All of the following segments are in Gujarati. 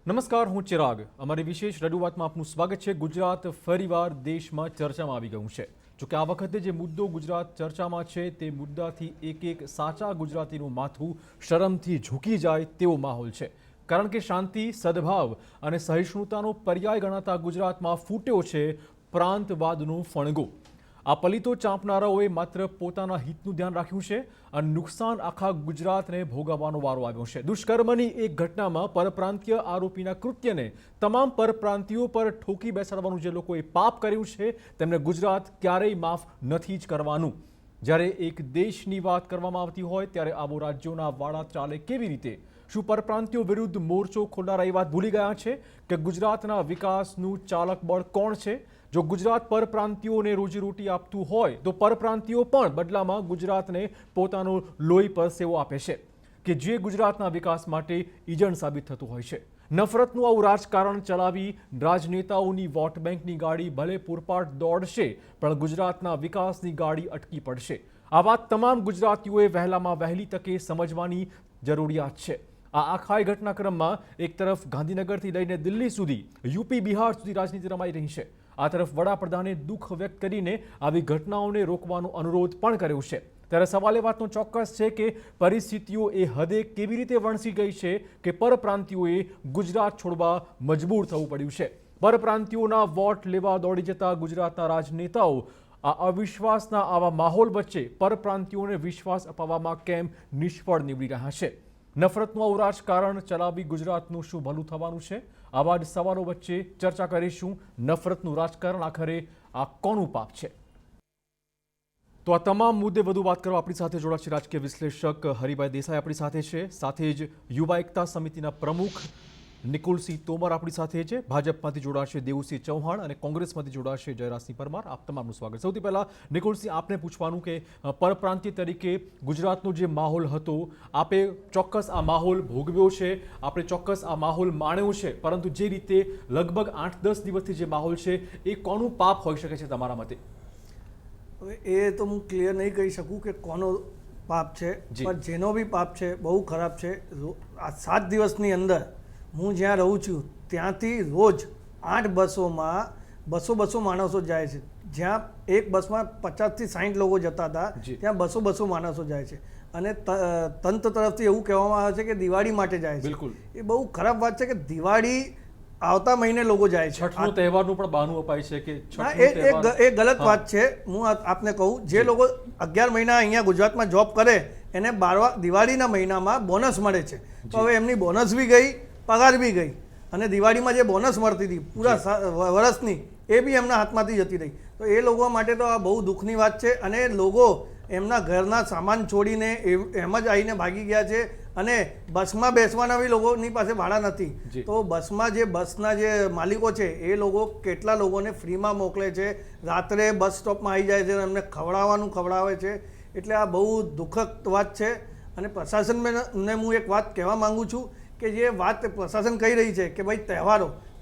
નમસ્કાર, હું ચિરાગ. અમારી વિશેષ રજૂઆતમાં આપનું સ્વાગત છે. ગુજરાત ફરીવાર દેશમાં ચર્ચામાં આવી ગયું છે. જોકે આ વખતે જે મુદ્દો ગુજરાત ચર્ચામાં છે તે મુદ્દાથી એક સાચા ગુજરાતીનું માથું શરમથી ઝૂકી જાય તેવો માહોલ છે. કારણ કે શાંતિ, સદભાવ અને સહિષ્ણુતાનો પર્યાય ગણાતા ગુજરાતમાં ફૂટ્યો છે પ્રાંતવાદનો ફણગો. આ પલિતો ચાંપનારાઓએ માત્ર પોતાના હિતનું ધ્યાન રાખ્યું છે અને નુકસાન આખા ગુજરાતને ભોગવવાનો વારો આવ્યો છે. દુષ્કર્મની એક ઘટનામાં પરપ્રાંતીય આરોપીના કૃત્યને તમામ પરપ્રાંતિયો પર ઠોકી બેસાડવાનું જે લોકોએ પાપ કર્યું છે તેમને ગુજરાત ક્યારેય માફ નથી જ કરવાનું. જ્યારે એક દેશની વાત કરવામાં આવતી હોય ત્યારે આવો રાજ્યોના વાળા ચાલે કેવી રીતે? શું પરપ્રાંતિયો વિરુદ્ધ મોરચો ખોલનારા એ વાત ભૂલી ગયા છે કે ગુજરાતના વિકાસનું ચાલક બળ કોણ છે? જો ગુજરાત પરપ્રાંતિયોને રોજીરોટી આપતું હોય તો પરપ્રાંતિયો પણ બદલામાં ગુજરાતને પોતાનો લોહી પરસેવો આપે છે કે જે ગુજરાતના વિકાસ માટે ઈજણ સાબિત થતું હોય છે. નફરતનું આવું રાજકારણ ચલાવી રાજનેતાઓની વોટ બેંકની ગાડી ભલે પૂરપાટ દોડશે પણ ગુજરાતના વિકાસની ગાડી અટકી પડશે. આ વાત તમામ ગુજરાતીઓએ વહેલામાં વહેલી તકે સમજવાની જરૂરિયાત છે. આ આખા ઘટનાક્રમમાં એક તરફ ગાંધીનગરથી લઈને દિલ્હી સુધી, યુપી, બિહાર સુધી રાજનીતિ રમાઈ રહી છે. આ તરફ વડાપ્રધાને દુઃખ વ્યક્ત કરીને આવી ઘટનાઓને રોકવાનો અનુરોધ પણ કર્યો છે. ત્યારે સવાલ એ વાતનો ચોક્કસ છે કે પરિસ્થિતિઓ એ હદે કેવી રીતે વણસી ગઈ છે કે પરપ્રાંતિયોએ ગુજરાત છોડવા મજબૂર થવું પડ્યું છે. પરપ્રાંતિયોના વોટ લેવા દોડી જતા ગુજરાતના રાજનેતાઓ આ અવિશ્વાસના આવા માહોલ વચ્ચે પરપ્રાંતિયોને વિશ્વાસ અપાવવામાં કેમ નિષ્ફળ નીવડી રહ્યા છે? નફરતનું આવું રાજકારણ ચલાવી ગુજરાતનું શું ભલું થવાનું છે? આવા જ સવાલો વચ્ચે ચર્ચા કરીશું. નફરતનું રાજકારણ આખરે આ કોનું પાપ છે? તો આ તમામ મુદ્દે વધુ વાત કરવા આપણી સાથે જોડાશે રાજકીય વિશ્લેષક હરિભાઈ દેસાઈ આપણી સાથે છે. સાથે જ યુવા એકતા સમિતિના પ્રમુખ નિકુલસિંહ તોમર આપણી સાથે છે. ભાજપમાંથી જોડાશે દેવુસિંહ ચૌહાણ અને કોંગ્રેસમાંથી જોડાશે જયરાજસિંહ પરમાર. આપ તમામનું સ્વાગત. સૌથી પહેલા નિકુલસિંહ, આપને પૂછવાનું કે પરપ્રાંતીય તરીકે ગુજરાતનો જે માહોલ હતો, આપે ચોક્કસ આ માહોલ ભોગવ્યો છે, આપણે ચોક્કસ આ માહોલ માણ્યો છે, પરંતુ જે રીતે લગભગ 8-10 દિવસથી જે માહોલ છે એ કોનું પાપ હોઈ શકે છે તમારા મતે? હવે એ તો હું ક્લિયર નહીં કહી શકું કે કોનો પાપ છે, પણ જેનો બી પાપ છે બહુ ખરાબ છે. આ 7 દિવસની અંદર હું જ્યાં રહું છું ત્યાંથી રોજ 8 બસોમાં 200 માણસો જાય છે. જ્યાં એક બસમાં 50થી 60 લોકો જતા હતા ત્યાં 200 માણસો જાય છે. અને તંત્ર તરફથી એવું કહેવામાં આવે છે કે દિવાળી માટે જાય છે. બિલકુલ, એ બહુ ખરાબ વાત છે કે દિવાળી આવતા મહિને લોકો જાય છે. છઠનો તહેવારનું પણ બહાનું અપાય છે કે એ ગલત વાત છે. હું આપને કહું, જે લોકો 11 મહિના અહીંયા ગુજરાતમાં જોબ કરે એને દિવાળીના મહિનામાં બોનસ મળે છે. તો હવે એમની બોનસ બી ગઈ, પગાર બી ગઈ, અને દિવાળીમાં જે બોનસ મળતી હતી પૂરા વર્ષની એ બી એમના હાથમાંથી જતી રહી. તો એ લોકો માટે તો આ બહુ દુઃખની વાત છે. અને લોકો એમના ઘરના સામાન છોડીને એમ જ આવીને ભાગી ગયા છે. અને બસમાં બેસવાના બી લોકોની પાસે ભાડા નથી. તો બસમાં જે બસના જે માલિકો છે એ લોકો કેટલા લોકોને ફ્રીમાં મોકલે છે, રાત્રે બસ સ્ટોપમાં આવી જાય છે, એમને ખવડાવે છે. એટલે આ બહુ દુઃખદ વાત છે. અને પ્રશાસનને હું એક વાત કહેવા માંગુ છું કે જે વાત પ્રશાસન કહી રહી છે કે ભાઈ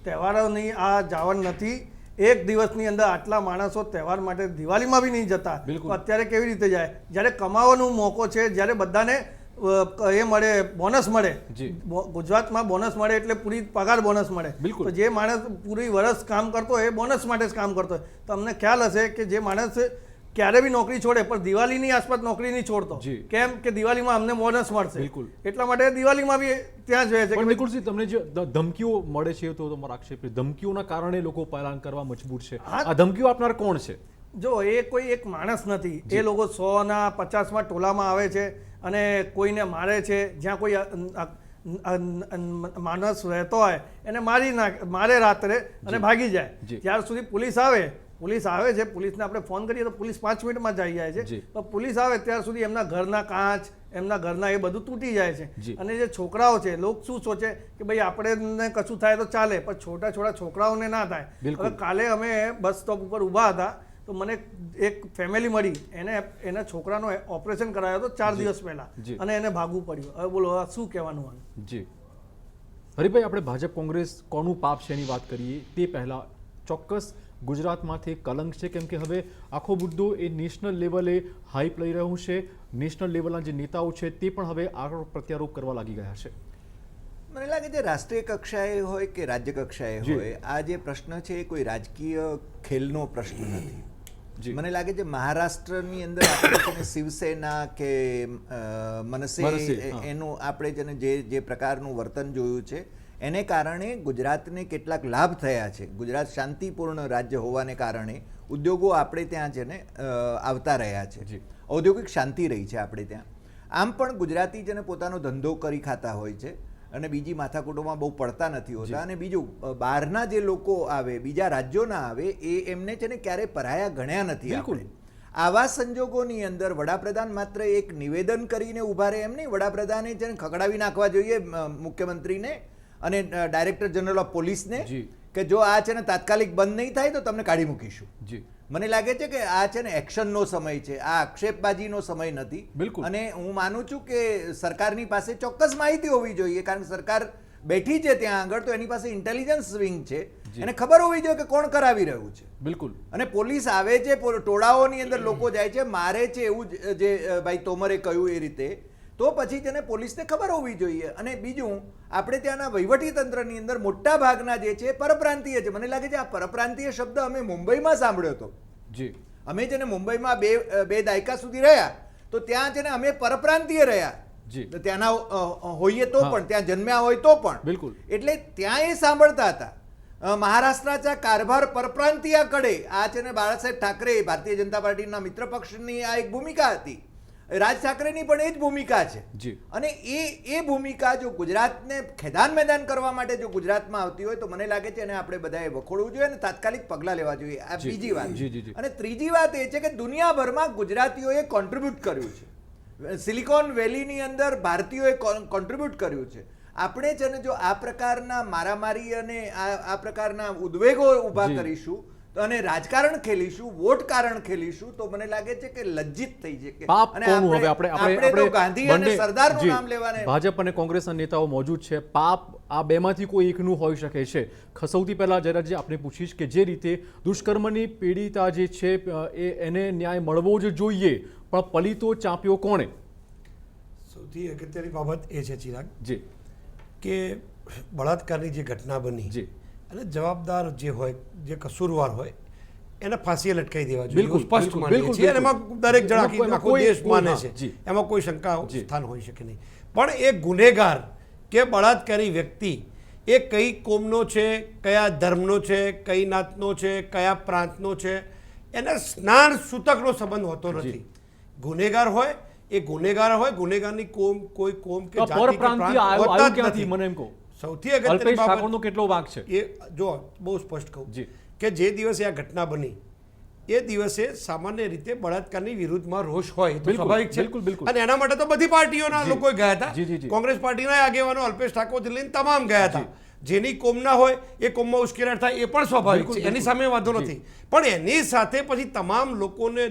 તહેવારોની આ જાવન નથી. એક દિવસની અંદર આટલા માણસો તહેવાર માટે દિવાળીમાં બી નહીં જતા. અત્યારે કેવી રીતે જાય? જ્યારે કમાવાનો મોકો છે, જ્યારે બધાને એ મળે, બોનસ મળે, ગુજરાતમાં બોનસ મળે એટલે પૂરી પગાર બોનસ મળે. તો જે માણસ પૂરી વર્ષ કામ કરતો હોય એ બોનસ માટે જ કામ કરતો હોય. તો અમને ખ્યાલ હશે કે જે માણસ ક્યારે બી નોકરી છોડે પણ દિવાળીની આસપાસ નોકરી નહીં છોડતો. કેમ કે દિવાળીમાં અમને બોનસ મળશે, એટલા માટે દિવાળીમાં બી ત્યાં જ રહે છે. નિકુલસિંહ, તમને જે ધમકીઓ મળે છે તો તમારો આક્ષેપ, ધમકીઓના કારણે લોકો પલાયન કરવા મજબૂર છે. આ ધમકીઓ આપનાર કોણ છે? જો એ કોઈ એક માણસ નથી. એ લોકો 100ના 50માં ટોલામાં આવે છે અને કોઈને મારે છે. જ્યાં કોઈ માણસ રહેતો હોય એને મારે રાત્રે અને ભાગી જાય. ત્યાર સુધી પોલીસ આવે છે. પોલીસને આપણે ફોન કરીએ તો પોલીસ 5 મિનિટમાં જ આવી જાય છે. તો પોલીસ આવે ત્યાર સુધી એમના ઘરના કાચ, એમના ઘરના એ બધું તૂટી જાય છે. અને જે છોકરાઓ છે, લોકો શું સોચે કે ભાઈ આપણે કશું થાય તો ચાલે, પણ છોટા છોકરાઓને ના થાય. હવે કાલે અમે બસ સ્ટોપ ઉપર ઊભા હતા તો મને એક ફેમિલી મળી, એના છોકરાનો ઓપરેશન કરાયો હતો 4 દિવસ પહેલા અને એને ભાગવું પડ્યું. હવે બોલો શું કહેવાનું? જી હરિભાઈ, આપણે ભાજપ કોંગ્રેસ કોનું પાપ છે એની વાત કરીએ તે પહેલા ચોક્કસ ગુજરાતમાંથી કલંક છે, કેમ કે હવે આખો મુદ્દો એ નેશનલ લેવલે હાઈપ લઈ રહ્યું છે. નેશનલ લેવલના જે નેતાઓ છે તે પણ હવે આરોપ પ્રત્યારોપ કરવા લાગી ગયા છે. મને લાગે છે રાષ્ટ્રીય કક્ષાએ હોય કે રાજ્ય કક્ષાએ જી. હોય, આ જે પ્રશ્ન છે એ કોઈ રાજકીય ખેલનો પ્રશ્ન જી. નથી. મને લાગે છે મહારાષ્ટ્રની અંદર આપણે છે ને શિવસેના કે મનસે, હા. એનું આપણે છે ને જે પ્રકારનું વર્તન જોયું છે એને કારણે ગુજરાતને કેટલાક લાભ થયા છે. ગુજરાત શાંતિપૂર્ણ રાજ્ય હોવાને કારણે ઉદ્યોગો આપણે ત્યાં છે ને આવતા રહ્યા છે. જી. ઔદ્યોગિક શાંતિ રહી છે આપણે ત્યાં. આમ પણ ગુજરાતી છે ને પોતાનો ધંધો કરી ખાતા હોય છે અને બીજી માથાકૂટોમાં બહુ પડતા નથી હોતા. અને બીજું બહારના જે લોકો આવે, બીજા રાજ્યોના આવે, એ એમને છે ને ક્યારેય પરાયા ગણ્યા નથી બિલકુલ. આપણે. આવા સંજોગોની અંદર વડાપ્રધાન માત્ર એક નિવેદન કરીને ઊભા રહે એમ નહીં. વડાપ્રધાને છે ને ખકડાવી નાખવા જોઈએ મુખ્યમંત્રીને અને ડાયરેક્ટર જનરલ ઓફ પોલીસને જી. કે જો આ છે ને તાત્કાલિક બંધ નહીં થાય તો તમને કાઢી મૂકીશું. જી. મને લાગે છે કે આ છે ને એક્શનનો સમય છે, આ આક્ષેપબાજીનો સમય નથી. બિલકુલ. અને હું માનું છું કે સરકારની પાસે ચોક્કસ માહિતી હોવી જોઈએ, કારણ કે સરકાર બેઠી છે ત્યાં આગળ તો એની પાસે ઇન્ટેલિજન્સ વિંગ છે, જી. એને ખબર હોવી જોઈએ કે કોણ કરાવી રહ્યું છે. બિલકુલ. અને પોલીસ આવે છે, ટોળાઓની અંદર લોકો જાય છે, મારે છે, એવું જે ભાઈ તોમરે કહ્યું એ રીતે, તો પછી તેને પોલીસને ખબર હોવી જોઈએ. અને બીજું, આપણે ત્યાંના વહીવટી તંત્રની અંદર મોટા ભાગના જે છે પરપ્રાંતીય છે. મને લાગે છે આ પરપ્રાંતીય શબ્દ અમે મુંબઈમાં સાંભળ્યો હતો. જી. અમે છે ને મુંબઈમાં બે દાયકા સુધી રહ્યા તો ત્યાં છે ને અમે પરપ્રાંતીય રહ્યા. જી. તો ત્યાંના હોઈએ તો હા. પણ, ત્યાં જન્મ્યા હોય તો પણ. બિલકુલ. એટલે ત્યાં એ સાંભળતા હતા. મહારાષ્ટ્રાचा कारभार પરપ્રાંતીય કડે. આ છે ને બાળા સાહેબ ઠાકરે, ભારતીય જનતા પાર્ટીના મિત્ર પક્ષની આ એક ભૂમિકા હતી. રાજ ઠાકરેની પણ એ જ ભૂમિકા છે. જી. અને એ ભૂમિકા જો ગુજરાતને ખેદાન મેદાન કરવા માટે જો ગુજરાતમાં આવતી હોય તો મને લાગે છે એને આપણે બધાએ વખોડવું જોઈએ અને તાત્કાલિક પગલાં લેવા જોઈએ. આ જી. બીજી વાત. જી, જી, જી. અને ત્રીજી વાત એ છે કે દુનિયાભરમાં ગુજરાતીઓએ કોન્ટ્રીબ્યુટ કર્યું છે. સિલિકોન વેલીની અંદર ભારતીયોએ કોન્ટ્રીબ્યુટ કર્યું છે. આપણે છે ને જો આ પ્રકારના મારામારી અને આ પ્રકારના ઉદ્વેગો ઊભા જી. કરીશું અને રાજકારણ ખેલીશું, વોટ કારણ ખેલીશું તો મને લાગે છે કે લજ્જિત થઈ જશે. પાપ અને કોનું હવે આપણે તો ગાંધી અને બંને- સરદારનું જી. નામ લેવાને ભાજપ અને કોંગ્રેસના નેતાઓ મોજૂદ છે. પાપ આ બેમાંથી કોઈ એકનું હોઈ શકે છે. સૌથી પહેલા જયરાજજી આપણે પૂછીશ કે જે રીતે દુષ્કર્મની પીડિતા જે છે એને ન્યાય મળવો જ જોઈએ, પણ પલિતો ચાંપ્યો કોણે? સૌથી અગત્યની બાબત એ છે ચિરાગ જી. કે બળાત્કારની જે ઘટના બની જી. અને જવાબદાર જે હોય, જે કસૂરવાર હોય એને ફાંસીએ લટકાઈ દેવા જોઈએ. બિલકુલ, એવું સ્પષ્ટ બિલકુલ, માનીએ બિલકુલ, છીએ અને બિલકુલ. એમાં દરેક જણ એમાં આખો કોઈ- દેશ કોઈ- માને હા, છે. જી. એમાં કોઈ શંકા જી. સ્થાન હોઈ શકે નહીં. પણ એ ગુનેગાર કે બળાત્કારી વ્યક્તિ એ કઈ કોમનો છે, કયા ધર્મનો છે, કઈ નાતનો છે, કયા પ્રાંતનો છે, એને સ્નાન સૂતકનો સંબંધ હોતો નથી. ગુનેગાર હોય એ ગુનેગાર હોય. ગુનેગારની કોમ, કોઈ કોમ કે તો જાતિ કે પ્રાંત પરપ્રાંતીય હોતા આવ્યું જ ક્યાંથી? નથી. મને એમ કહો. સૌથી અગત્યની અલ્પેશ બાબત ઠાકોરનો કેટલો વાંક છે? એ જો બહુ સ્પષ્ટ કહું જી. કે જે દિવસે આ ઘટના બની એ દિવસે સામાન્ય રીતે બળાત્કારની વિરુદ્ધમાં રોષ હોય એ તો બિલકુલ, સ્વાભાવિક છે. બિલકુલ, બિલકુલ. અને એના માટે તો બધી પાર્ટીઓના જી. લોકો ગયા હતા. જી, જી, જી. કોંગ્રેસ પાર્ટીના આગેવાનો અલ્પેશ ઠાકોરથી લઈને તમામ ગયા હતા. જેની કોમના હોય એ કોમમાં ઉશ્કેરાટ થાય એ પણ સ્વાભાવિક બિલકુલ, છે. એની બિલકુલ. સામે વાંધો જી. નથી. પણ એની સાથે પછી તમામ લોકોને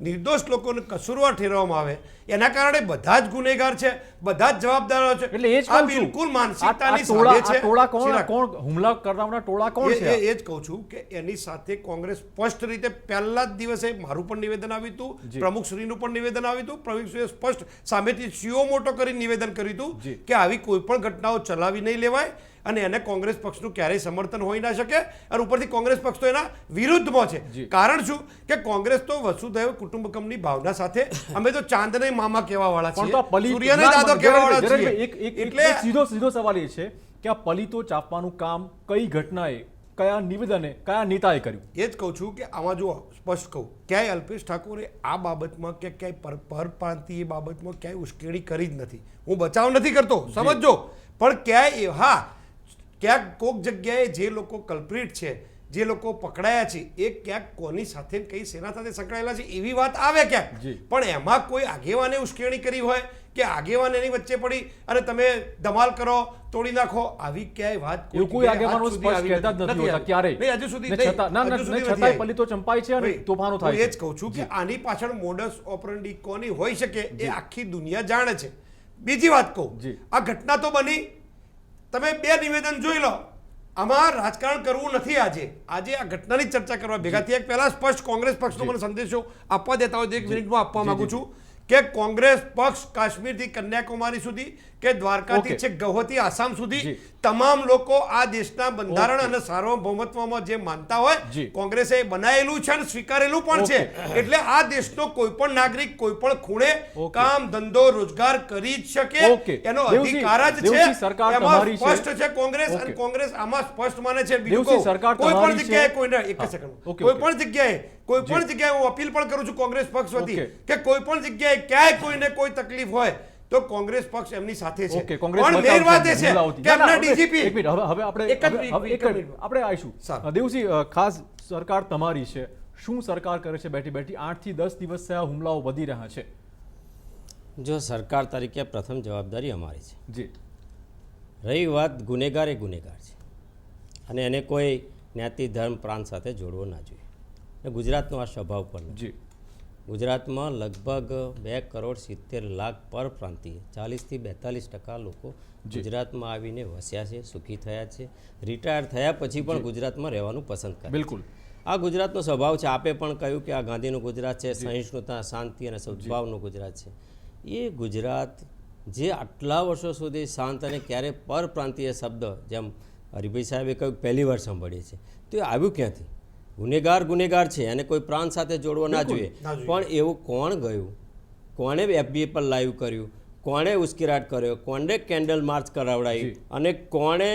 નિર્દોષ લોકોને કસૂરવાર ઠેરવવામાં આવે એના કારણે બધા જ ગુનેગાર છે, બધા જ જવાબદારો છે. એટલે એ જ આ કહું છું. બિલકુલ આ માનસિકતાની ટોળા- સામે છે. આ ટોળા કોણ? ચિરાગ. કોણ હુમલા કરનારના ટોળા કોણ છે? એ જ કહું છું કે એની સાથે કોંગ્રેસ સ્પષ્ટ રીતે પહેલા જ દિવસે મારું પણ નિવેદન આવ્યું હતું, જી. પ્રમુખશ્રીનું પણ નિવેદન આવ્યું હતું. પ્રમુખશ્રીએ સ્પષ્ટ સામેથી સીઓ મોટો કરી નિવેદન કર્યું હતું જી. કે આવી કોઈ પણ ઘટનાઓ ચલાવી નહીં લેવાય અને એને કોંગ્રેસ પક્ષનું ક્યારેય સમર્થન હોઈ ના શકે. અને ઉપરથી કોંગ્રેસ પક્ષ તો એના વિરુદ્ધમાં છે. જી. કારણ શું કે કોંગ્રેસ તો વસુધૈવ કુટુંબકમની ભાવના સાથે અમે તો ચાંદને મામા કહેવા વાળા પણ છીએ, તો આ પલિત- સૂર્યને ના, દાદો કહેવા વાળા જયરાજભાઈ, છીએ. એક એટલે સીધો સવાલ એ છે કે આ પલિતો ચાપવાનું કામ કઈ ઘટનાએ, કયા નિવેદને, કયા નેતાએ કર્યું? એ જ કહું છું કે આમાં જો સ્પષ્ટ કહું, ક્યાંય અલ્પેશ ઠાકોરે આ બાબતમાં કે ક્યાંય પરપ્રાંતીય બાબતમાં ક્યાંય ઉશ્કેરણી કરી જ નથી. હું બચાવ નથી કરતો, સમજજો, પણ ક્યાંય હા ક્યાંક કોક જગ્યાએ જે લોકો કલ્પ્રિટ છે, જે લોકો પકડાયા છે એ ક્યાંક કોની સાથે કઈ સેના સાથે સંકળાયેલા છે એવી વાત આવે ક્યાંક. જી. પણ એમાં કોઈ આગેવાને ઉશ્કેરણી કરી હોય કે આગેવાન એની વચ્ચે પડી અને તમે ધમાલ કરો, તોડી નાખો, આવી ક્યાંય વાત એવું કોઈ જગ્યાએ આગેવાનો આજ સુધી સ્પષ્ટ આવી કહેતા જ નથી હોતા આવી. ક્યારેય. નહીં, હજુ સુધી ને નહીં. છતાં- ના, ના, હજુ સુધી ને નથી છતાંય આવી. પલિતો ચંપાય છે અને ભાઈ, તોફાનો થાય હું એ છે. જ કહું છું કે આની પાછળ મોડસ ઓપરન્ડી કોની હોઈ શકે એ આખી દુનિયા જાણે છે. બીજી વાત કહું, જી. આ ઘટના તો બની, તમે બે નિવેદન જોઈ લો. આમાં રાજકારણ કરવું નથી. આજે આ ઘટનાની ચર્ચા કરવા ભેગા થયા. પહેલા સ્પષ્ટ કોંગ્રેસ પક્ષનો મને સંદેશો આપવા દેતા હોય તો 1 મિનિટમાં આપવા માંગુ છું કે કોંગ્રેસ પક્ષ કાશ્મીરથી કન્યાકુમારી સુધી કે દ્વારકાથી ઓકે. છેક ગૌહતી આસામ સુધી જી. તમામ લોકો આ દેશના બંધારણ અને સાર્વભૌમત્વમાં જે માનતા હોય જી. કોંગ્રેસે એ બનાવેલું છે અને સ્વીકારેલું પણ છે. એટલે આ દેશનો કોઈ પણ નાગરિક કોઈ પણ ખૂણે ઓકે. કામ ધંધો રોજગાર કરી જ શકે ઓકે. એનો દેવસિંહ, અધિકાર જ દેવસિંહ, છે. સરકાર એમાં તમારી છે. સ્પષ્ટ છે કોંગ્રેસ ઓકે. અને કોંગ્રેસ આમાં સ્પષ્ટ માને છે. બીજું દેવસિંહ, કહું, સરકાર કોઈ પણ તમારી છે. જગ્યાએ કોઈને એક જ હા. સેકન્ડ ઓકે, કોઈ ઓકે. પણ જગ્યાએ હું અપીલ પણ કરું છું કોંગ્રેસ પક્ષ વતી ઓકે. કે કોઈ પણ જગ્યાએ ક્યાંય કોઈને કોઈ તકલીફ હોય તો કોંગ્રેસ પક્ષ એમની સાથે છે. ઓકે, કોંગ્રેસ પણ બચાવશે મેન વાત એ છે હુમલાઓથી. કે ના, ના, એમના હવે ડીજીપી એક મિનિટ, હવે આપણે એક જ મિનિટ, હવે એક જ મિનિટ. આપણે આવીશું. સારું. દેવસિંહ, ખાસ સરકાર તમારી છે. શું સરકાર કરે છે બેઠી બેઠી? 8 થી 10 દિવસથી આ હુમલાઓ વધી રહ્યા છે. જો સરકાર તરીકે પ્રથમ જવાબદારી અમારી છે. જી રહી વાત ગુનેગાર એ ગુનેગાર છે અને એને કોઈ જ્ઞાતિ ધર્મ પ્રાંત સાથે જોડવો ના જોઈએ. અને ગુજરાતનો આ સ્વભાવ પણ નથી. જી ગુજરાતમાં લગભગ 2,70,00,000 પરપ્રાંતીય 40 થી 42% લોકો ગુજરાતમાં આવીને વસ્યા છે, સુખી થયા છે, રિટાયર થયા પછી પણ ગુજરાતમાં રહેવાનું પસંદ કરે છે. બિલકુલ. આ ગુજરાતનો સ્વભાવ છે. આપે પણ કહ્યું કે આ ગાંધીનું ગુજરાત છે, સહિષ્ણુતા, શાંતિ અને સદભાવનું ગુજરાત છે. એ ગુજરાત જે આટલા વર્ષો સુધી શાંત અને ક્યારે પરપ્રાંતીય શબ્દ જેમ હરિભાઈ સાહેબે કહ્યું પહેલી વાર સાંભળીએ છીએ, તો એ આવ્યું ક્યાંથી? ગુનેગાર છે અને કોઈ પ્રાંત સાથે જોડવો ના જોઈએ. પણ એવું કોણ ગયું? કોણે FBI પર લાઈવ કર્યું? કોણે ઉશ્કેરાટ કર્યો? કોણે કેન્ડલ માર્ચ કરાવડાવી? અને કોણે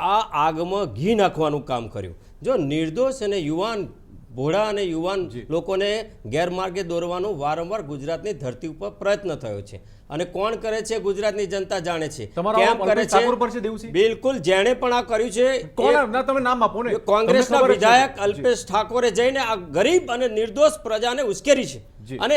આ આગમાં ઘી નાખવાનું કામ કર્યું? જો નિર્દોષ અને યુવાન ભોળા અને યુવાન લોકોને ગેરમાર્ગે દોરવાનો વારંવાર ગુજરાતની ધરતી ઉપર પ્રયત્ન થયો છે. અને કોણ કરે છે? ગુજરાતની જનતા જાણે છે. તમારા કેમ કરે અલ્પેશ ઠાકોર પર છે દેવસિંહ? બિલકુલ. જેણે પણ આ કર્યું છે કોણ? ના, તમે નામ આપો ને. કોંગ્રેસના તમને ખબર જ છે. વિધાયક જી. અલ્પેશ ઠાકોરે જઈને આ ગરીબ અને નિર્દોષ પ્રજાને ઉશ્કેરી છે. જી. અને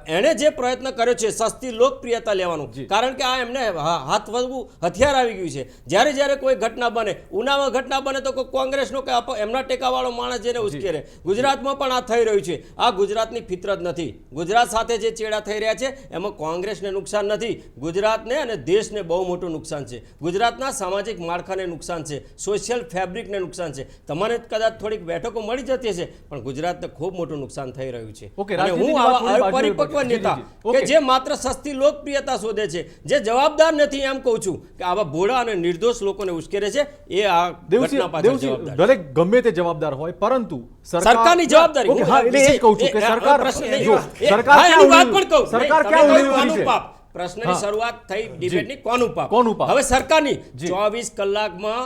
એણે જે પ્રયત્ન કર્યો છે સસ્તી લોકપ્રિયતા લેવાનું, જી. કારણ કે આ એમને હાથ વધવું હથિયાર આવી ગયું છે. જ્યારે કોઈ ઘટના બને, ઉનામાં ઘટના બને તો કોઈ કોંગ્રેસનો કે એમના ટેકાવાળો માણસ જેને ઉશ્કેરે. ગુજરાતમાં પણ આ થઈ રહ્યું છે. આ ગુજરાતની ફિતરત નથી. ગુજરાત સાથે જે ચેડા થઈ રહ્યા છે એમાં કોંગ્રેસને નુકસાન નથી, ગુજરાતને અને દેશને બહુ મોટું નુકસાન છે. ગુજરાતના સામાજિક માળખાને નુકસાન છે, સોશિયલ ફેબ્રિકને નુકસાન છે. તમને કદાચ થોડીક બેઠકો મળી જતી હશે પણ ગુજરાતને ખૂબ મોટું નુકસાન થઈ રહ્યું છે. ઓકે, અને હું રાજનીતિની વાત થોડી આવા બાજુએ અપરિપક્વ મૂકીએ. જી, નેતા જી, જી. ઓકે. કે જે માત્ર સસ્તી લોકપ્રિયતા શોધે છે, જે જવાબદાર નથી, એમ કહું છું કે આવા ભોળા અને નિર્દોષ લોકોને ઉશ્કેરે છે, એ આ ઘટના પાછળ જવાબદાર છે. દરેક ગમે તે જવાબદાર હોય, પરંતુ સરકારની જવાબદારી. ઓકે, હા, એટલે એ જ કહું છું કે સરકાર પ્રશ્ન નહીં. જો, સરકાર હા, ક્યાં એની વાત ઉલ્લેખ- પણ કહું. સરકાર નહીં, ક્યાં તમે ઉલ્લેખ કહ્યું કરી છે? કોનું પાપ? પ્રશ્નની હા. શરૂઆત થઈ ડિબેટની કોનું પાપ? કોનું પાપ? હવે સરકારની જી. 24 કલાકમાં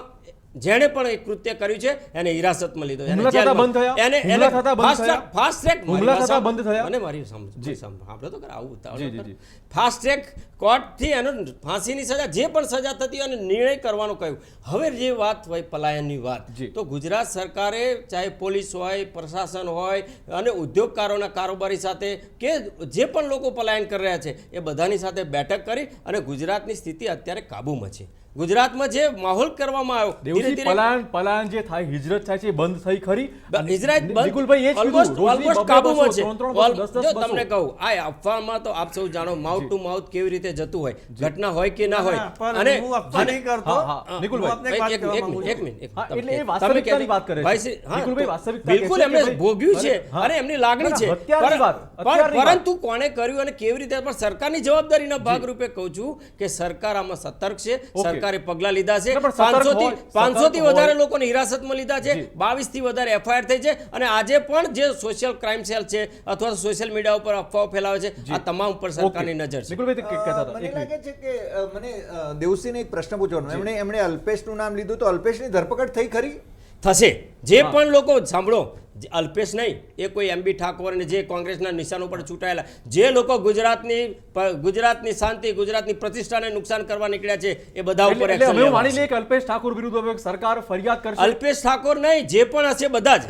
જેણે પણ એ કૃત્ય કર્યું છે એને હિરાસતમાં લીધો, એને હુમલા થતા જેલમાં. બંધ થયા? એને હુમલા થતા બંધ ફાસ્ટ થયા? ફાસ્ટ ટ્રેક હુમલા થતા બંધ થયા? મને મારી જી. સાંભળો તો ખરા, આવું ઉતાવળ જી, ન જી, કરો. જી. ફાસ્ટ ટ્રેક કોર્ટથી એનો ફાંસીની સજા, જે પણ સજા થતી હોય એને નિર્ણય કરવાનું કહ્યું. હવે જે વાત હોય પલાયનની વાત, જી. તો ગુજરાત સરકારે ચાહે પોલીસ હોય, પ્રશાસન હોય અને ઉદ્યોગકારોના કારોબારી સાથે કે જે પણ લોકો પલાયન કરી રહ્યા છે એ બધાની સાથે બેઠક કરી અને ગુજરાતની સ્થિતિ અત્યારે કાબૂમાં છે. ગુજરાતમાં જે માહોલ કરવામાં આવ્યો ધીરે દેવસિંહ, ધીરે પલાયન જે થાય, હિજરત થાય છે, એ બંધ થઈ ખરી? ઇઝરાયલ બંધ નિકુલભાઈ, એ જ કીધું. almost રોજની બબ્બે કાબૂમાં બસો, છે. 3-3 બસો, 10-10 જો બસો. તમને કહું, આ અફવામાં તો આપ સૌ જાણો, માઉથ ટુ માઉથ કેવી રીતે જતું હોય, ઘટના હોય કે ના હોય. પણ હું અફવા નહીં કરતો. હા, હા. નિકુલભાઈ, હું આપને એક વાત કહેવા માંગુ છું. એક મિનિટ. હા, એટલે એ તમે વાસ્તવિકતાની કહે- વાત કરે છે. ભાઈ શ્રી, હા, નિકુલભાઈ, તો વાસ્તવિકતા બિલકુલ કહે છે એમને કે ભાઈ, ભોગ્યું છે હા. અને એમની લાગણી છે. હત્યારની વાત, હત્યારની વાત. પરંતુ કોણે કર્યું અને કેવી રીતે, પણ સરકારની જવાબદારીના ભાગરૂપે કહું છું કે સરકાર આમાં સતર્ક છે. સરકારે પગલાં લીધા છે. ના, પણ સતર્ક હોય, 500 થી સતર્ક વધારે હોય. લોકોને હિરાસતમાં લીધા છે. જી. 22 થી વધારે FIR થઈ છે. અને આજે પણ જે સોશિયલ ક્રાઇમ સેલ છે અથવા સોશિયલ મીડિયા ઉપર અફવાઓ ફેલાવે છે, આ તમામ ઉપર સરકારની ઓકે. નજર છે. નિકુલભાઈ, તે કહેતા હતા. મને એક મિનિટ. લાગે છે કે મને દેવસિંહને એક પ્રશ્ન પૂછવાનો. એમણે અલ્પેશનું નામ લીધું તો અલ્પેશની ધરપકડ થઈ ખરી? થશે. જે પણ લોકો સાંભળો, અલ્પેશ નહીં, એ કોઈ MB ઠાકોર અને જે કોંગ્રેસના નિશાન ઉપર ચૂંટાયેલા જે લોકો ગુજરાતની શાંતિ, ગુજરાતની પ્રતિષ્ઠાને નુકસાન કરવા નીકળ્યા છે, એ બધા ઉપર એટલે એક્શન અમે લેવાશે. માની લઈએ કે અલ્પેશ ઠાકોર વિરુદ્ધ હવે સરકાર ફરિયાદ કરશે. અલ્પેશ ઠાકોર નહીં, જે પણ હશે બધા જ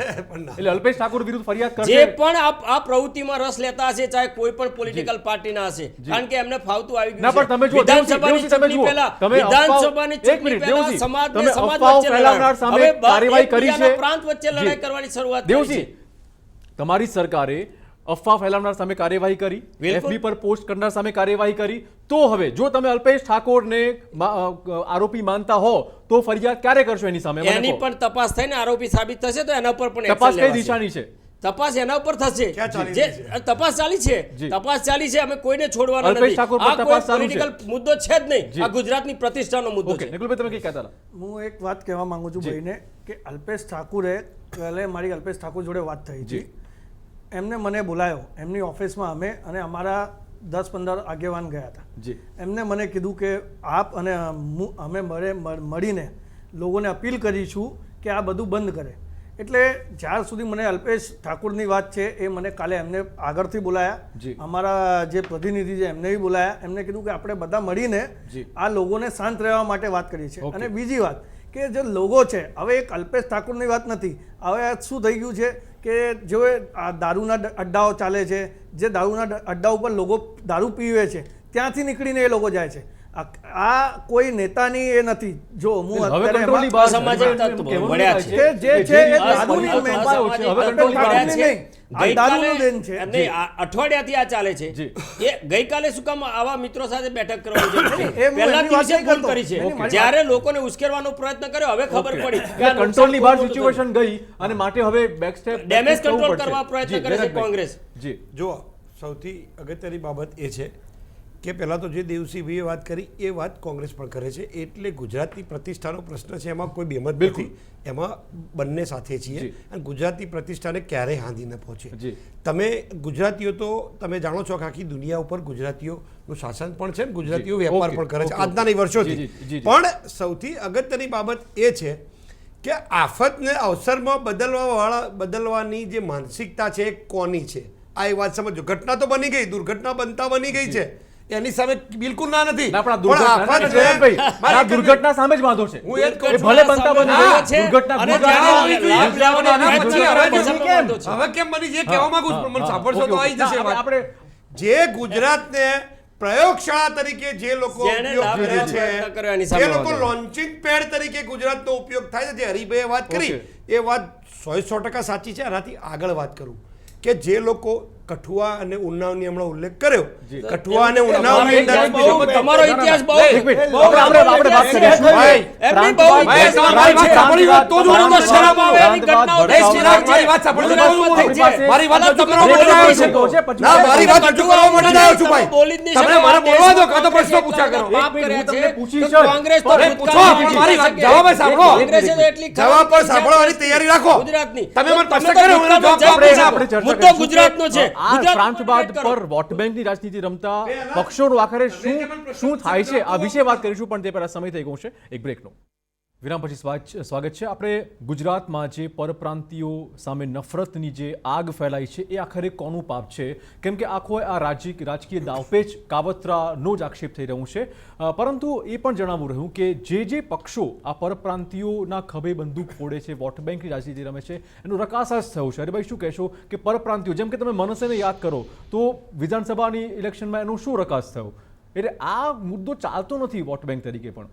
એટલે અલ્પેશ ઠાકોર વિરુદ્ધ ફરિયાદ કરશે. જે પણ આ પ્રવૃત્તિમાં રસ લેતા હશે, ચાહે કોઈ પણ પોલિટિકલ પાર્ટીના હશે, કારણ કે એમને ફાવતું આવી ના, ગયું પણ છે. તમે જુઓ, વિધાનસભાની દેવસિંહ, તમે ચૂંટણી જુઓ. પહેલા, તમે વિધાનસભાની એક ચૂંટણી મિનિટ, પહેલા દેવસિંહ, સમાજને તમે સમાજ અફવાઓ વચ્ચે ફેલાવનાર લડાઈ. સામે હવે કાર્યવાહી કરી છે. એકબીજાના પ્રાંત વચ્ચે લડાઈ જી. કરવાની શરૂઆત થઈ દેવસિંહ, છે. તમારી સરકારે અફવા ફેલાવનાર સામે કાર્યવાહી કરી, બિલકુલ. FB પર પોસ્ટ કરનાર સામે કાર્યવાહી કરી. તો હવે જો તમે અલ્પેશ ઠાકોરને આરોપી માનતા હો તો ફરિયાદ ક્યારે કરશો એની સામે? મને એની કહો. પણ તપાસ થઈને આરોપી સાબિત થશે તો એના પર પણ તપાસ action કઈ લેવાશે. દિશાની છે? તપાસ એના ઉપર થશે ક્યાં ચાલી જે રહી તપાસ ચાલી છે જી. તપાસ ચાલી છે અમે કોઈને છોડવાના અલ્પેશ નથી ઠાકોર પર આ કોઈ તપાસ ચાલુ છે. પોલિટિકલ મુદ્દો છે જ નહીં જી. આ ગુજરાતની પ્રતિષ્ઠાનો મુદ્દો ઓકે છે નિકુલભાઈ તમે કઈ કહેતા હતા હું એક વાત કહેવા માંગુ છું ભાઈને કે અલ્પેશ ઠાકુરે કાલે મારી અલ્પેશ ઠાકુર જોડે વાત થઈ હતી એમને મને બોલાયો એમની ઓફિસમાં અમે અને અમારા 10-15 આગેવાન ગયા હતા જી એમને મને કીધું કે આપ અને અમે મળીને લોકોને અપીલ કરીશું કે આ બધું બંધ કરે એટલે જ્યાર સુધી મને અલ્પેશ ઠાકુરની વાત છે એ મને કાલે એમને આગળથી જી. બોલાયા અમારા જે પ્રતિનિધિ છે એમને બી બોલાયા એમને કીધું કે આપણે બધા મળીને જી. આ લોકોને શાંત રહેવા માટે વાત કરી છે ઓકે. અને બીજી વાત કે જે લોગો છે હવે એક અલ્પેશ ઠાકુરની વાત નથી હવે આ શું થઈ ગયું છે કે જો આ દારૂના અડ્ડાઓ ચાલે છે જે દારૂના અડ્ડા ઉપર લોકો દારૂ પીવે છે ત્યાંથી નીકળીને એ લોકો જાય છે આ કોઈ નેતાની એ નથી જો હું હવે અત્યારે કંટ્રોલની એમાં- બહાર અસામાજિક તત્વો કહેવાનું મળ્યા થાય છે. કે જે છે એ આ દારૂની સ્પષ્ટ મેન ભાષાઓ છે. હવે કંટ્રોલની બહાર દારૂની છે. નહીં. આ દારૂનું દેન છે એમ નહીં, આ અઠવાડિયાથી આ ચાલે છે જી. એ ગઈકાલે શું કામ આવા મિત્રો સાથે બેઠક કરવાની જરૂર છે? એ હું પહેલા એમની વાત દિવસે નહીં ફોન કરતો. કરી છે એની મારી જ્યારે લોકોને ઉશ્કેરવાનો પ્રયત્ન કર્યો હવે ખબર પડી કે આ કંટ્રોલની બહાર નુકસાન સિચ્યુએશન ગઈ અને માટે હવે બેક સ્ટેપ ડેમેજ કંટ્રોલ કરવા પ્રયત્ન કરે છે કોંગ્રેસ. જી જો સૌથી અગત્યની બાબત એ છે કે પહેલાં તો જે દેવસિંહભાઈએ વાત કરી એ વાત કોંગ્રેસ પણ કરે છે એટલે ગુજરાતની પ્રતિષ્ઠાનો પ્રશ્ન છે એમાં કોઈ બેમત બિલકુલ. નથી એમાં બંને સાથે છીએ જી. અને ગુજરાતની પ્રતિષ્ઠાને ક્યારેય હાંધી ન પહોંચે જી. તમે ગુજરાતીઓ તો તમે જાણો છો કે આખી દુનિયા ઉપર ગુજરાતીઓનું શાસન પણ છે ને ગુજરાતીઓ જી. વેપાર ઓકે, પણ કરે છે ઓકે, આજના નહીં વર્ષોથી જી, જી, જી. પણ સૌથી અગત્યની બાબત એ છે કે આફતને અવસરમાં બદલવાની જે માનસિકતા છે એ કોની છે આ એ વાત સમજો ઘટના તો બની ગઈ દુર્ઘટના બનતા બની ગઈ છે એની સામે બિલકુલ ના નથી ના, પણ આ પણ દુર્ઘટના આફત છે, જયંતભાઈ, મારે આ દુર્ઘટના સામે જ વાંધો છે હું એ જ કહું એ છું. ભલે બનતા બની સામે ગઈ, છે. દુર્ઘટના અને ભોગવવાની જ્યારે લાભ લેવાના આના પ્રયત્ન પછી કરે હવે છે, કેમ? વાંધો છે. હવે કેમ બની જે કહેવા માંગુ છું પણ મને સાંભળશો તો આવી જશે વાત. આપણે જે ગુજરાતને પ્રયોગશાળા તરીકે જે લોકો જેણે ઉપયોગ લાભ કરે લેવા છે પ્રયત્ન કર્યો એની સામે જે લોકો વાંધો. લોન્ચિંગ પેડ તરીકે ગુજરાતનો ઉપયોગ થાય છે જે હરિભાઈએ વાત કરી ઓકે. એ વાત 100% સાચી છે આનાથી આગળ વાત કરું કે જે લોકો કઠુઆ અને ઉન્નાવની હમણાં ઉલ્લેખ કર્યો જી. કઠુઆ અને તમારો ઉન્નાવની ઇતિહાસ અંદર બહુ- તમારો ઇતિહાસ બહુ એક મિનિટ, બહુ આપણે લાંબો વાત ઇતિહાસ કરીએ. છે. ભાઈ, એમની બહુ ભાઈ, ઇતિહાસ તમારી વાત છે. સાંભળી વાત તો જ તમારો મને શરમ આવે એવી ઘટનાઓ ભડકાવ- દેશની રાજ છે. મારી વાત સાંભળો, ગુજરાતમાં થઈ છે. મારી વાત અલગ રજૂ તમે કરવા બોલી માટે જ આવ્યો નહીં છું. શકો. ના, મારી વાત રજૂ કરવા માટે આવ્યો છું ભાઈ. બોલી જ નહીં તમે શકો. મારે આ બોલવા દો, દેશમાં કાં તો પ્રશ્નો કોંગ્રેસે પૂછ્યા કરો. એટલા પાપ એક મિનિટ, કર્યા હું તમને પૂછી છે છે. તો કોંગ્રેસ તો અરે ભૂતકાળમાં પૂછો, જીતી મારી વાત, શકે. જવાબ સાંભળો. કોંગ્રેસે તો એટલી જવાબ પણ ખરાબ સાંભળવાની તૈયારી રાખો. ગુજરાતની તમે મને તો પ્રશ્ન કર્યો, મને જવાબ ભૂતકાળમાં આપો. જવાબ આપણે ચર્ચા મુદ્દો કરીશું ગુજરાતનો છે. કે આ ગુજરાત ત્રાંસવાદ પર પર વોટ બેંકની રાજનીતિ રમતા પક્ષોનું આખરે શું થાય છે આ વિશે વાત કરીશું પણ તે પહેલા સમય થઈ ગયો છે એક બ્રેકનો. વિરામ પછી સ્વાગત છે. આપણે ગુજરાતમાં જે પરપ્રાંતિયો સામે નફરતની જે આગ ફેલાઈ છે એ આખરે કોનું પાપ છે કેમ કે આખો આ રાજકીય દાવપેચ કાવતરાનો જ આક્ષેપ થઈ રહ્યું છે પરંતુ એ પણ જણાવવું રહ્યું કે જે પક્ષો આ પરપ્રાંતિયોના ખભે બંદૂક ફોડે છે વોટ બેંકની રાજનીતિ રમે છે એનો રકાસાસ થયો છે. હરિભાઈ શું કહેશો કે પરપ્રાંતિયો જેમ કે તમે મનસેને યાદ કરો તો વિધાનસભાની ઇલેક્શનમાં એનો શું રકાસ થયો એટલે આ મુદ્દો ચાલતો નથી વોટ બેંક તરીકે પણ.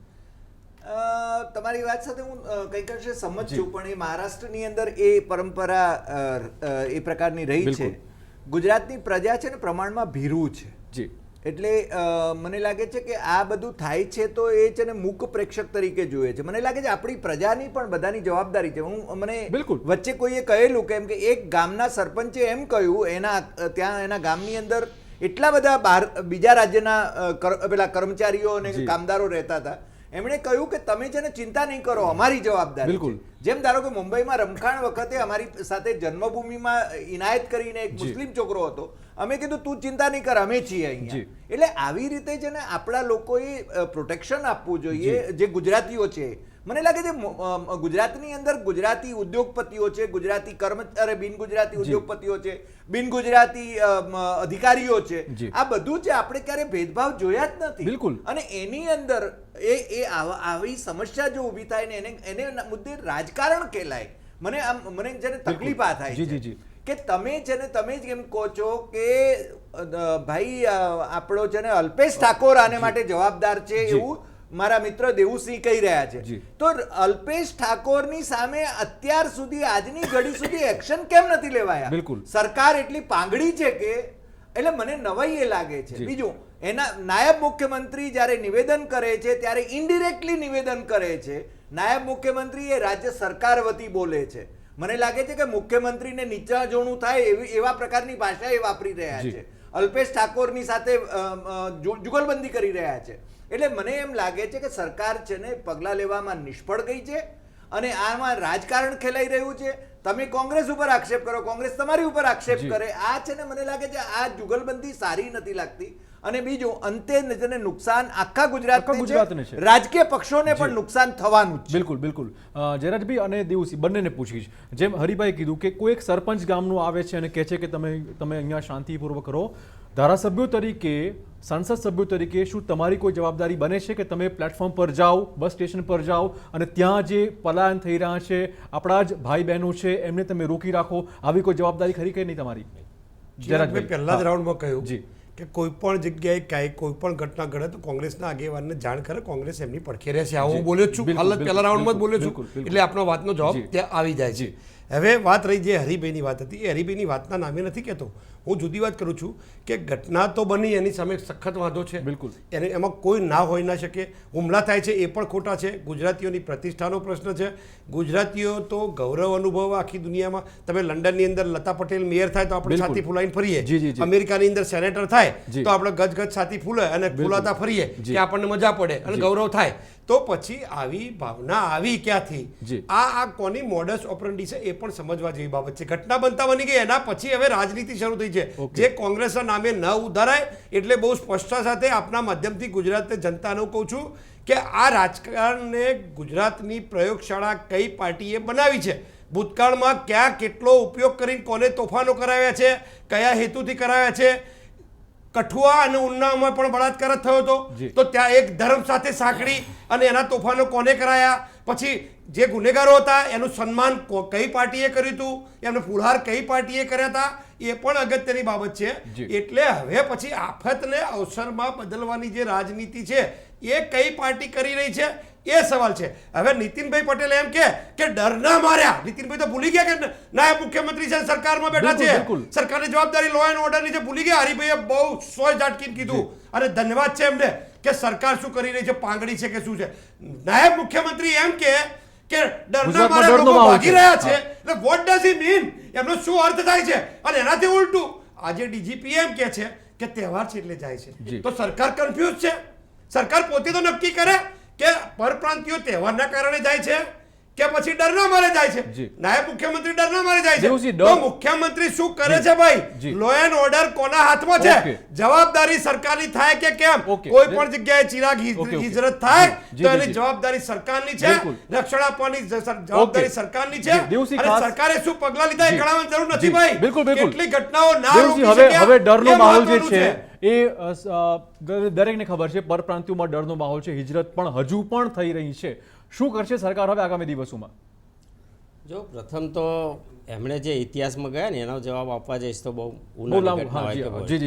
તમારી વાત સાથે હું કંઈક અંશે સમજ છું પણ એ મહારાષ્ટ્રની અંદર એ પરંપરા એ પ્રકારની રહી છે. બિલકુલ. ગુજરાતની પ્રજા છે ને પ્રમાણમાં ભીરું છે જી એટલે મને લાગે છે કે આ બધું થાય છે તો એ છે ને મૂક પ્રેક્ષક તરીકે જોઈએ છે. મને લાગે છે આપણી પ્રજાની પણ બધાની જવાબદારી છે. મને બિલકુલ. વચ્ચે કોઈએ કહેલું કેમ કે એક ગામના સરપંચે એમ કહ્યું ત્યાં એના ગામની અંદર એટલા બધા બીજા રાજ્યના પેલા કર્મચારીઓ અને જી. કામદારો રહેતા હતા. એમણે કહ્યું કે તમે છે ને ચિંતા નહીં કરો અમારી જવાબદારી બિલકુલ. છે. જેમ ધારો કે મુંબઈમાં રમખાણ વખતે અમારી સાથે જન્મભૂમિમાં ઇનાયત કરીને એક જી. મુસ્લિમ છોકરો હતો. અમે કીધું તું ચિંતા નહીં કર અમે છીએ અહીંયા. જી. એટલે આવી રીતે છે ને આપણા લોકોએ પ્રોટેક્શન આપવું જોઈએ જે ગુજરાતીઓ છે. મને લાગે છે ગુજરાતની અંદર ગુજરાતી ઉદ્યોગપતિઓ છે, ગુજરાતી બિન ગુજરાતી ઉદ્યોગપતિઓ છે, બિન ગુજરાતી અધિકારીઓ છે. જી. આ બધું છે આપણે ક્યારે ભેદભાવ જોયા જ નથી. બિલકુલ. અને એની અંદર આવી સમસ્યા જો ઊભી થાય ને એને મુદ્દે રાજકારણ કેલાય. મને છે ને તકલીફ આ થાય જી, છે જી, જી. કે તમે છે ને તમે જ એમ કહો છો કે ભાઈ આપણો છે ને અલ્પેશ ઠાકોર આને માટે જવાબદાર છે જી. એવું મારા મિત્ર દેવુસિંહ કહી રહ્યા છે. જી. તો અલ્પેશ ઠાકોરની સામે અત્યાર સુધી આજની ઘડી સુધી એક્શન કેમ નથી લેવાયા? બિલકુલ. સરકાર એટલી પાંગડી છે કે એટલે મને નવાઈ એ લાગે છે. જી. બીજું એના નાયબ મુખ્યમંત્રી જ્યારે નિવેદન કરે છે ત્યારે ઇનડિરેક્ટલી નિવેદન કરે છે. નાયબ મુખ્યમંત્રી એ રાજ્ય સરકાર વતી બોલે છે. મને લાગે છે કે મુખ્યમંત્રીને નીચા જોણું થાય એવા પ્રકારની ભાષા એ વાપરી રહ્યા છે. અલ્પેશ ઠાકોરની સાથે જુગલબંધી કરી રહ્યા છે. એટલે મને એમ લાગે છે કે સરકાર છે ને પગલાં લેવામાં નિષ્ફળ ગઈ છે અને આમાં રાજકારણ ખેલાઈ રહ્યું છે. તમે કોંગ્રેસ ઉપર આક્ષેપ કરો, કોંગ્રેસ તમારી ઉપર આક્ષેપ કરે. આ છે ને મને લાગે છે આ જુગલબંધી સારી નથી લાગતી. અને બીજું અંતે તેને નુકસાન આખા ગુજરાતને છે, રાજકીય પક્ષોને પણ નુકસાન થવાનું છે. બિલકુલ બિલકુલ. જયરાજભાઈ અને દેવુસિંહ બંનેને પૂછીશ, જેમ હરિભાઈ કીધું કે કોઈ એક સરપંચ ગામનું આવે છે અને કહે છે કે તમે અહીંયા શાંતિપૂર્વક રહો, ધારાસભ્યો તરીકે, સંસદ સભ્યો તરીકે શું તમારી કોઈ જવાબદારી બને છે કે તમે પ્લેટફોર્મ પર જાઓ, બસ સ્ટેશન પર જાઓ અને ત્યાં જે પલાયન થઈ રહ્યા છે આપણા જ ભાઈ બહેનો છે એમને તમે રોકી રાખો? આવી કોઈ જવાબદારી ખરી કે નહીં તમારી? જયરાજભાઈ પહેલા જ રાઉન્ડમાં કહ્યું જી કે કોઈ પણ જગ્યાએ ક્યાંય કોઈ પણ ઘટના ઘડે તો કોંગ્રેસના આગેવાનને જાણ કરે, કોંગ્રેસ એમની પડખે રહેશે. આવું હું બોલ્યો છું, હાલ જ પહેલા રાઉન્ડમાં જ બોલ્યો છું, એટલે આપણો વાતનો જવાબ ત્યાં આવી જાય છે. હવે વાત રહી જે હરિભાઈની વાત હતી, એ હરિભાઈની વાતના નામે નથી કહેતો, હું જુદી વાત કરું છું કે ઘટના તો બની, એની સામે સખત વાંધો છે. બિલકુલ. એને એમાં કોઈ ના હોઈ ના શકે. હુમલા થાય છે એ પણ ખોટા છે. ગુજરાતીઓની પ્રતિષ્ઠાનો પ્રશ્ન છે. ગુજરાતીઓ તો ગૌરવ અનુભવ આખી દુનિયામાં. તમે લંડનની અંદર લતા પટેલ મેયર થાય તો આપણે છાતી ફૂલાઈને ફરીએ, અમેરિકાની અંદર સેનેટર થાય તો આપણે ગજ છાતી ફૂલે અને ફૂલાતા ફરીએ કે આપણને મજા પડે અને ગૌરવ થાય. તો પછી આવી ભાવના આવી ક્યાંથી? આ કોની મોડસ ઓપરન્ડી છે એ પણ સમજવા જેવી બાબત છે. ઘટના બનતા બની ગઈ, એના પછી હવે રાજનીતિ શરૂ થઈ છે જે કોંગ્રેસના નામે ન ઉધારાય. એટલે બહુ સ્પષ્ટતા સાથે આપના માધ્યમથી ગુજરાતની જનતાને કહું છું કે આ રાજકારણને ગુજરાતની પ્રયોગશાળા કઈ પાર્ટીએ બનાવી છે, ભૂતકાળમાં ક્યાં કેટલો ઉપયોગ કરીને કોને તોફાનો કરાવ્યા છે, કયા હેતુથી કરાવ્યા છે. કઠુઆ અને ઉન્નાવમાં પણ બળાત્કાર થયો હતો, તો ત્યાં એક ધર્મ સાથે સાંકળી અને એના તોફાનો કોને કરાયા, પછી જે ગુનેગારો હતા એનું સન્માન કઈ પાર્ટીએ કર્યું હતું, એમને ફુલહાર કઈ પાર્ટીએ કર્યા હતા, એ પણ અગત્યની બાબત છે. એટલે હવે પછી આફતને અવસરમાં બદલવાની જે રાજનીતિ છે એ કઈ પાર્ટી કરી રહી છે એ સવાલ છે. હવે નીતિનભાઈ પટેલ એમ કે ડરના માર્યા, નીતિનભાઈ તો ભૂલી ગયા કે નાયબ મુખ્યમંત્રી છે, સરકારમાં બેઠા છે, સરકારની જવાબદારી લો એન્ડ ઓર્ડરની છે, ભૂલી ગયા. હરિભાઈએ બહુ સોય ઝાટકીને કીધું અને ધન્યવાદ છે એમને કે સરકાર શું કરી રહી છે, પાંગડી છે કે શું છે. નાયબ મુખ્યમંત્રી એમ કે ડરના માર્યા લોકો ભાગી રહ્યા છે, એટલે વોટ ડઝ હી મીન, એમનો શું અર્થ થાય છે? અને એનાથી ઉલટું આજે ડીજીપી એમ કે છે કે તહેવાર છે એટલે જાય છે. તો સરકાર કન્ફ્યુઝ છે. સરકાર પોતે તો નક્કી કરે કે પરપ્રાંતિયો તહેવારના કારણે જાય છે કે પછી ડરના મારે જાય છે. નાયબ મુખ્યમંત્રી ડરના મારે જાય છે, તો મુખ્યમંત્રી શું કરે છે ભાઈ? લો એન્ડ ઓર્ડર કોના હાથમાં છે? જવાબદારી સરકારની થાય કે કેમ? કોઈ પણ જગ્યાએ ચિરાગ હિજરત થાય તો એની જવાબદારી સરકારની છે, રક્ષણ આપવાની જવાબદારી સરકારની છે. અને સરકારે શું પગલા લીધા એ ગણાવવાની જરૂર નથી ભાઈ. કેટલી ઘટનાઓ ના રોકી શક્યા. હવે ડરનો માહોલ જે છે એ દરેકને ખબર છે, પરપ્રાંતિયોમાં ડરનો માહોલ છે, હિજરત પણ હજુ પણ થઈ રહી છે. શું કરશે સરકાર હવે આગામી દિવસોમાં? જો પ્રથમ તો એમણે જે ઇતિહાસમાં ગયા ને એનો જવાબ આપવા જઈશ તો બહુ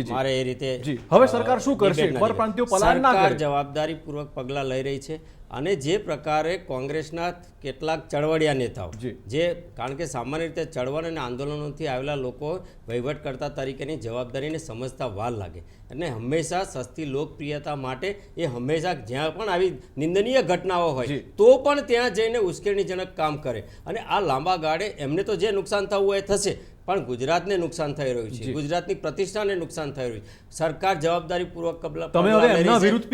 મારે એ રીતે હવે સરકાર શું કરશે? પરપ્રાંતિયો પલાયન ના કરે. સરકાર જવાબદારીપૂર્વક પગલાં લઈ રહી છે. અને જે પ્રકારે કોંગ્રેસના કેટલાક ચળવળિયા નેતાઓ જે કારણ કે સામાન્ય રીતે ચળવળ અને આંદોલનોથી આવેલા લોકો વહીવટકર્તા તરીકેની જવાબદારીને સમજતા વાર લાગે અને હંમેશા સસ્તી લોકપ્રિયતા માટે એ હંમેશા જ્યાં પણ આવી નિંદનીય ઘટનાઓ હોય તો પણ ત્યાં જઈને ઉશ્કેરણીજનક કામ કરે. અને આ લાંબા ગાળે એમને તો જે નુકસાન થવું હોય એ થશે, પણ ગુજરાતને નુકસાન થઈ રહ્યું છે, ગુજરાતની પ્રતિષ્ઠાને નુકસાન થઈ રહ્યું છે. સરકાર જવાબદારીપૂર્વક તમે હવે એમના વિરુદ્ધ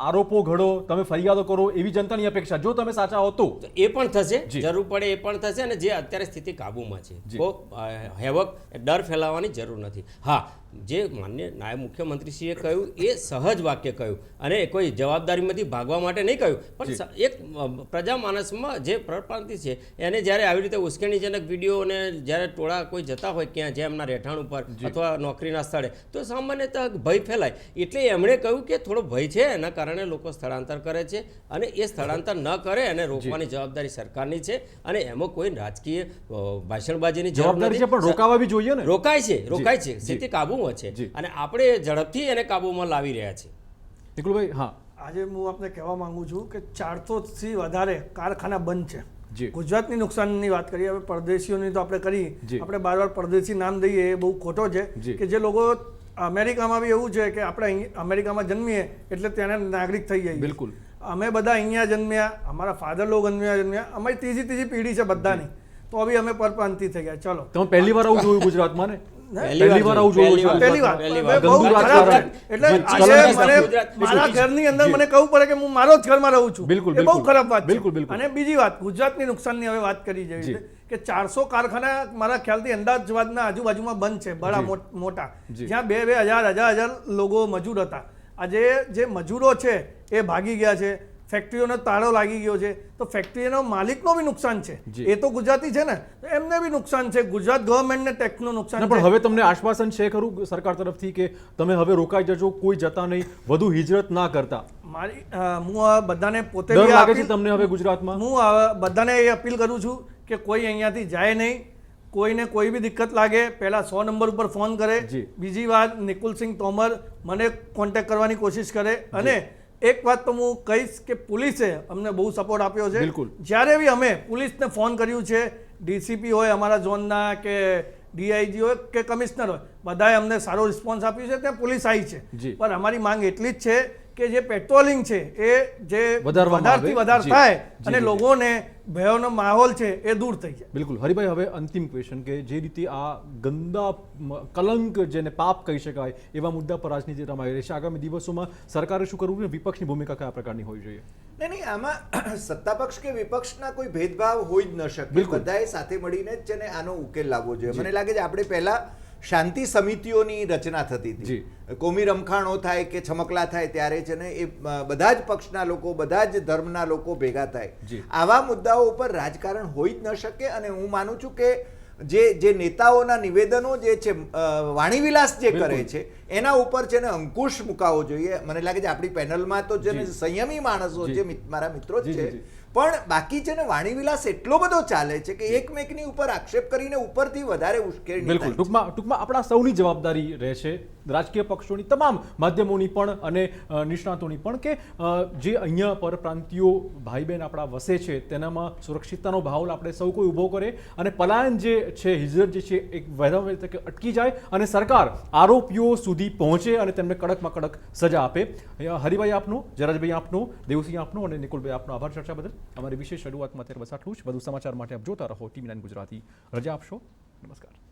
આરોપો ઘડો, તમે ફરિયાદો કરો એવી જનતાની અપેક્ષા, જો તમે સાચા હો તો એ પણ થશે, જરૂર પડે એ પણ થશે. અને જે અત્યારે સ્થિતિ કાબુમાં છે તો હેવક ડર ફેલાવવાની જરૂર નથી. હા, જે માન્ય નાયબ મુખ્યમંત્રીશ્રીએ કહ્યું એ સહજ વાક્ય કહ્યું અને કોઈ જવાબદારીમાંથી ભાગવા માટે નહીં કહ્યું, પણ એક પ્રજામાનસમાં જે પરપ્રાંતિ છે એને જ્યારે આવી રીતે ઉશ્કેરણીજનક વિડીયો અને જ્યારે ટોળા કોઈ જતા હોય ક્યાં જે એમના રહેઠાણ ઉપર અથવા નોકરીના સ્થળે તો સામાન્યતઃ ભય ફેલાય. એટલે એમણે કહ્યું કે થોડો ભય છે એના કારણે લોકો સ્થળાંતર કરે છે અને એ સ્થળાંતર ન કરે અને રોકવાની જવાબદારી સરકારની છે. અને એમાં કોઈ રાજકીય ભાષણબાજીની જવાબદારી પણ રોકાવા બી જોઈએ ને. રોકાય છે સ્થિતિ કાબુમાં છે અને આપણે ઝડપથી એને કાબુમાં લાવી રહ્યા છીએ. નિકુલભાઈ, હા, આજે હું આપને કહેવા માંગુ છું કે 400થી વધારે કારખાના બંધ છે. ગુજરાતની નુકસાનની વાત કરીએ, હવે પરદેશીઓની તો આપણે કરી, આપણે બાર પરદેશી નામ દઈએ એ બહુ ખોટો છે કે જે લોકો અમેરિકામાં બી એવું છે કે આપણે અમેરિકામાં જન્મીએ એટલે ત્યાંના નાગરિક થઈ જઈએ. બિલકુલ. અમે બધા અહીંયા જન્મ્યા, અમારા ફાધર લોકો જન્મ્યા, અમારી ત્રીજી પેઢી છે બધાની. તો બી અમે પરપ્રાંતિ થઈ ગયા. ચલો તમે પહેલી વાર આવું જોયું ગુજરાતમાં ને? પહેલી પહેલી વાર આવું જોયું પહેલી વાર. પહેલી વાર પહેલી મેં વાર. બહુ ગંદુ ખરાબ રાજકારણ. એટલે કલંક આજે મને ગુજરાત. મારા ઘરની અંદર જી. મને કહવું પડે કે હું મારો જ ઘરમાં રહું છું. બિલકુલ, એ બહુ બિલકુલ. ખરાબ વાત છે. બિલકુલ, બિલકુલ. અને બીજી વાત, ગુજરાતની નુકસાનની હવે વાત કરી જેવી જી. છે કે 400 કારખાના મારા ખ્યાલથી અમદાવાદના આજુબાજુમાં બંધ છે, બડા જી. મોટા, જી. જ્યાં 2,000 લોકો મજૂર હતા. આજે જે મજૂરો છે એ ભાગી ગયા છે, ફેક્ટરીઓનો તાળો લાગી ગયો છે, તો ફેક્ટરીનો માલિકનો બી નુકસાન છે. જી. એ તો ગુજરાતી છે ને, તો એમને બી નુકસાન છે. ગુજરાત ગવર્મેન્ટને ટેક્સનું નુકસાન ના, છે. પણ હવે તમને આશ્વાસન છે ખરું સરકાર તરફથી કે તમે હવે રોકાઈ જજો, કોઈ જતા નહીં, વધુ હિજરત ના કરતા? મારી હું આ બધાને પોતે ડર બી લાગે છે appeal- તમને હવે ગુજરાતમાં? હું આ બધાને એ અપીલ કરું છું કે કોઈ અહીંયાથી જાય નહીં. કોઈને કોઈ બી દિક્કત લાગે પહેલા 100 નંબર ઉપર ફોન કરે. જી. બીજી વાત, નિકુલસિંહ તોમર મને કોન્ટેક્ટ કરવાની કોશિશ કરે. અને એક વાત તો હું કહીશ કે પોલીસે અમને બહુ સપોર્ટ આપ્યો છે. બિલકુલ. જ્યારે બી અમે પોલીસને ફોન કર્યું છે, ડીસીપી હોય અમારા ઝોનના કે ડીઆઈજી હોય કે કમિશનર હોય, બધાએ અમને સારો રિસ્પોન્સ આપ્યો છે. ત્યાં પોલીસ આવી છે. જી. પણ અમારી માંગ એટલી જ છે કે જે પેટ્રોલિંગ છે એ જે વધારવામાં આવે. વધારથી વધારે જી. થાય જી, અને જી. લોકોને ભયનો માહોલ છે એ દૂર થઈ જાય. બિલકુલ. હરિભાઈ, હવે અંતિમ ક્વેશ્ચન કે જે રીતે આ ગંદા કલંક જેને પાપ કહી શકાય એવા મુદ્દા પર રાજનીતિ રમાઈ રહી છે, આગામી દિવસોમાં સરકારે શું કરવું જોઈએ? વિપક્ષની ભૂમિકા કયા પ્રકારની હોવી જોઈએ? નહીં આમાં સત્તા પક્ષ કે વિપક્ષના કોઈ ભેદભાવ હોઈ જ ન શકે. બિલકુલ. બધાએ સાથે મળીને જ છે ને આનો ઉકેલ લાવવો જોઈએ. મને લાગે છે આપણે પહેલા શાંતિ સમિતિઓની રચના થતી હતી. જી. કોમી રમખાણો થાય કે છમકલા થાય ત્યારે છે ને એ બધા જ પક્ષના લોકો, બધા જ ધર્મના લોકો ભેગા થાય. જી. આવા મુદ્દાઓ ઉપર રાજકારણ હોઈ જ ન શકે. અને હું માનું છું કે જે નેતાઓના નિવેદનો જે છે વાણીવિલાસ જે કરે બિલકુલ. છે એના ઉપર છે ને અંકુશ મુકાવવો જોઈએ. મને લાગે છે આપણી પેનલમાં તો છે ને જી. સંયમી માણસો જી. છે, મારા મિત્રો જ જી, છે. જી, જી. પણ બાકી છે ને વાણીવિલાસ એટલો બધો ચાલે છે કે એકમેકની ઉપર આક્ષેપ કરીને ઉપરથી વધારે ઉશ્કેરણી બિલકુલ. થાય છે. ટૂંકમાં આપણા સૌની જવાબદારી રહેશે, રાજકીય પક્ષોની, તમામ માધ્યમોની પણ અને નિષ્ણાતોની પણ, કે જે અહીંયા પરપ્રાંતિયો ભાઈ બહેન આપણા વસે છે તેનામાં સુરક્ષિતતાનો ભાવ આપણે સૌ કોઈ ઊભો કરે અને પલાયન જે છે, હિજરત જે છે, એક વહેલામાં વહેલી તકે અટકી જાય અને સરકાર આરોપીઓ સુધી પહોંચે અને તેમને કડકમાં કડક સજા આપે. હરિભાઈ આપનો, જયરાજભાઈ આપનો, દેવસિંહ આપનો અને નિકુલભાઈ આપનો આભાર ચર્ચા બદલ. અમારી વિશેષ રજૂઆતમાં અત્યારે બસ આટલું જ. વધુ સમાચાર માટે આપ જોતા રહો TV9 ગુજરાતી. રજા આપશો. નમસ્કાર.